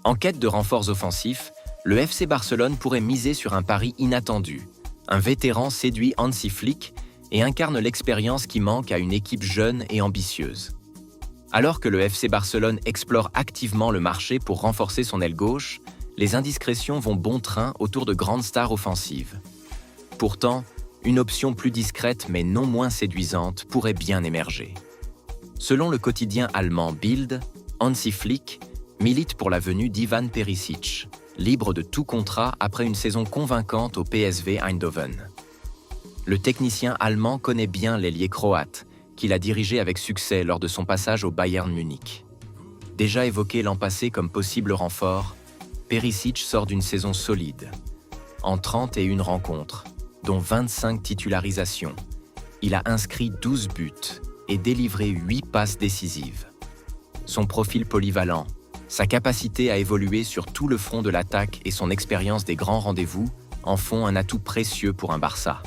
En quête de renforts offensifs, le FC Barcelone pourrait miser sur un pari inattendu. Un vétéran séduit Hansi Flick et incarne l'expérience qui manque à une équipe jeune et ambitieuse. Alors que le FC Barcelone explore activement le marché pour renforcer son aile gauche, les indiscrétions vont bon train autour de grandes stars offensives. Pourtant, une option plus discrète mais non moins séduisante pourrait bien émerger. Selon le quotidien allemand Bild, Hansi Flick milite pour la venue d'Ivan Perisic, libre de tout contrat après une saison convaincante au PSV Eindhoven. Le technicien allemand connaît bien l'ailier croate, qu'il a dirigé avec succès lors de son passage au Bayern Munich. Déjà évoqué l'an passé comme possible renfort, Perisic sort d'une saison solide. En 31 rencontres, dont 25 titularisations, il a inscrit 12 buts et délivré 8 passes décisives. Son profil polyvalent, sa capacité à évoluer sur tout le front de l'attaque et son expérience des grands rendez-vous en font un atout précieux pour un Barça.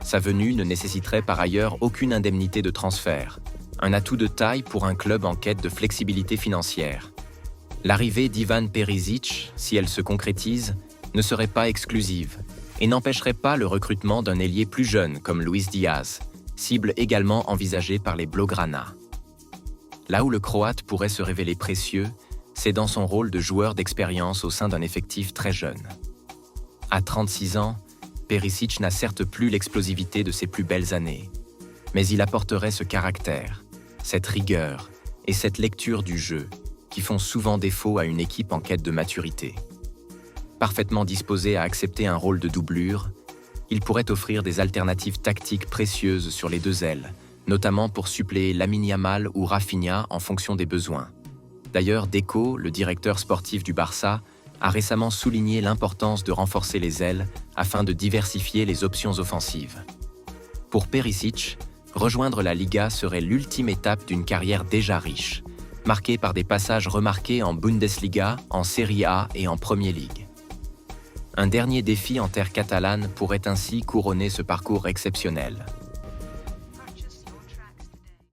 Sa venue ne nécessiterait par ailleurs aucune indemnité de transfert, un atout de taille pour un club en quête de flexibilité financière. L'arrivée d'Ivan Perisic, si elle se concrétise, ne serait pas exclusive et n'empêcherait pas le recrutement d'un ailier plus jeune comme Luis Diaz, cible également envisagée par les Blaugrana. Là où le Croate pourrait se révéler précieux, c'est dans son rôle de joueur d'expérience au sein d'un effectif très jeune. À 36 ans, Perisic n'a certes plus l'explosivité de ses plus belles années, mais il apporterait ce caractère, cette rigueur et cette lecture du jeu qui font souvent défaut à une équipe en quête de maturité. Parfaitement disposé à accepter un rôle de doublure, il pourrait offrir des alternatives tactiques précieuses sur les deux ailes, notamment pour suppléer Lamine Yamal ou Rafinha en fonction des besoins. D'ailleurs, Deco, le directeur sportif du Barça, a récemment souligné l'importance de renforcer les ailes afin de diversifier les options offensives. Pour Perisic, rejoindre la Liga serait l'ultime étape d'une carrière déjà riche, marquée par des passages remarqués en Bundesliga, en Serie A et en Premier League. Un dernier défi en terre catalane pourrait ainsi couronner ce parcours exceptionnel.